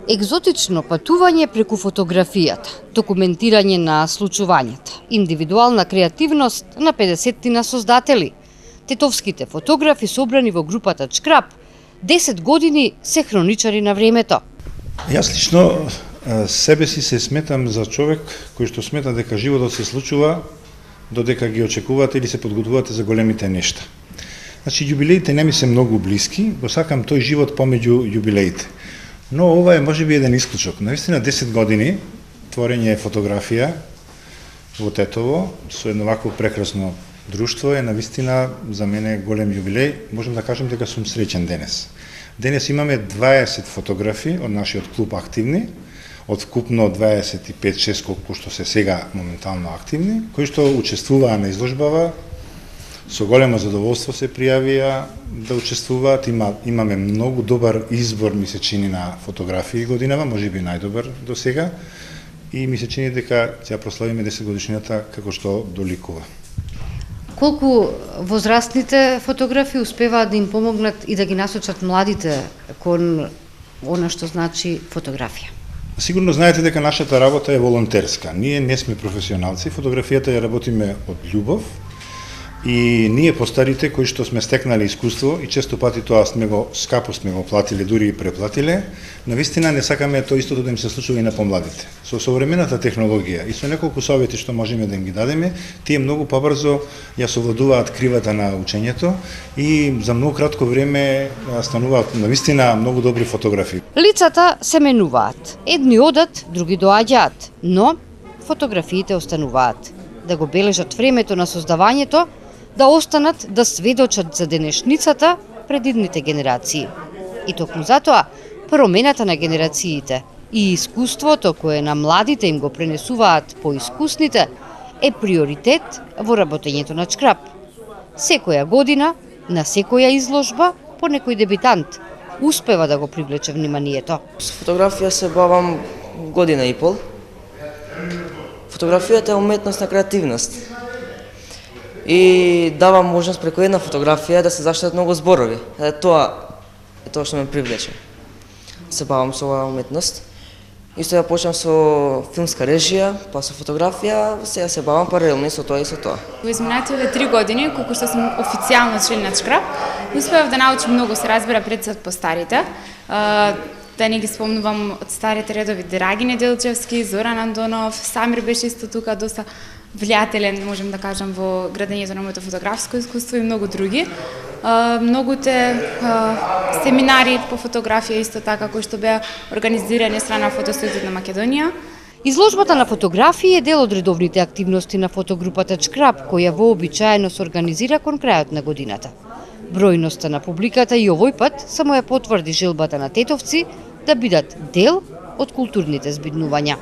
Екзотично патување преку фотографијата, документирање на случувањата, индивидуална креативност на 50 создатели. Тетовските фотографи собрани во групата Чкрап 10 години се хроничари на времето. Јас лично себе си се сметам за човек кој што смета дека животот се случува додека ги очекувате или се подготвувате за големите нешта. Значи, јубилеите не ми се многу блиски, го сакам тој живот помеѓу јубилеите. Но ова е можеби еден исклучок. Наистина 10 години творење фотографија во Тетово со едно вакво прекрасно друштво е навистина за мене голем јубилеј. Можам да кажам дека сум среќен денес. Денес имаме 20 фотографи од нашиот клуб активни, од вкупно 25-6 колку што се сега моментално активни, кои што учествуваа на изложбава, со големо задоволство се пријавија да учествуваат. Имаме многу добар избор, ми се чини, на фотографии годинава, можеби најдобар до сега, и ми се чини дека ќе прославиме 10 годишнината како што доликува. Колку возрастните фотографи успеваат да им помогнат и да ги насочат младите кон она што значи фотографија? Сигурно знаете дека нашата работа е волонтерска. Ние не сме професионалци, фотографијата ја работиме од љубов. И ние постарите кои што сме стекнали искуство и често пати тоа скапо сме го платиле, дури и преплатиле, навистина не сакаме тоа истото да им се случува и на помладите. Со современата технологија и со неколку совети што можеме да им ги дадеме, тие многу побрзо ја совладуваат кривата на учењето и за многу кратко време стануваат навистина многу добри фотографи. Лицата се менуваат. Едни одат, други доаѓаат, но фотографиите остануваат. Да го бележат времето на создавањето, да останат да сведочат за денешницата пред идните генерации. И токму затоа, промената на генерациите и искуството кое на младите им го пренесуваат по искусните е приоритет во работењето на Чкрап. Секоја година, на секоја изложба, по некој дебитант успева да го привлече вниманието. Со фотографија се бавам година и пол. Фотографијата е уметност на креативност и дава можност преку една фотографија да се заштитат многу зборови. Тоа е тоа што ме привлече. Се бавам со оваа уметност. Исто ја почнав со филмска режија, па со фотографија, сега се бавам паралелно и со тоа и со тоа. Во изминативе 3 години, колку што сум официјално член на Чкрап, успеав да научам многу, се разбира пред се по старите. Да не ги спомнувам од старите редови Драги Неделчевски, Зоран Андонов, Самир беше исто тука доста влијателен, можем да кажам, во градењето на моето фотографско искуство и многу други. Многуте семинари по фотографија исто така кои што беа организирани страна Фотостудиот на Македонија. Изложбата на фотографии е дел од редовните активности на фотогрупата Чкрап, која вообичаено се организира кон крајот на годината. Бројноста на публиката и овој пат само ја потврди желбата на тетовци да бидат дел од културните збиднувања.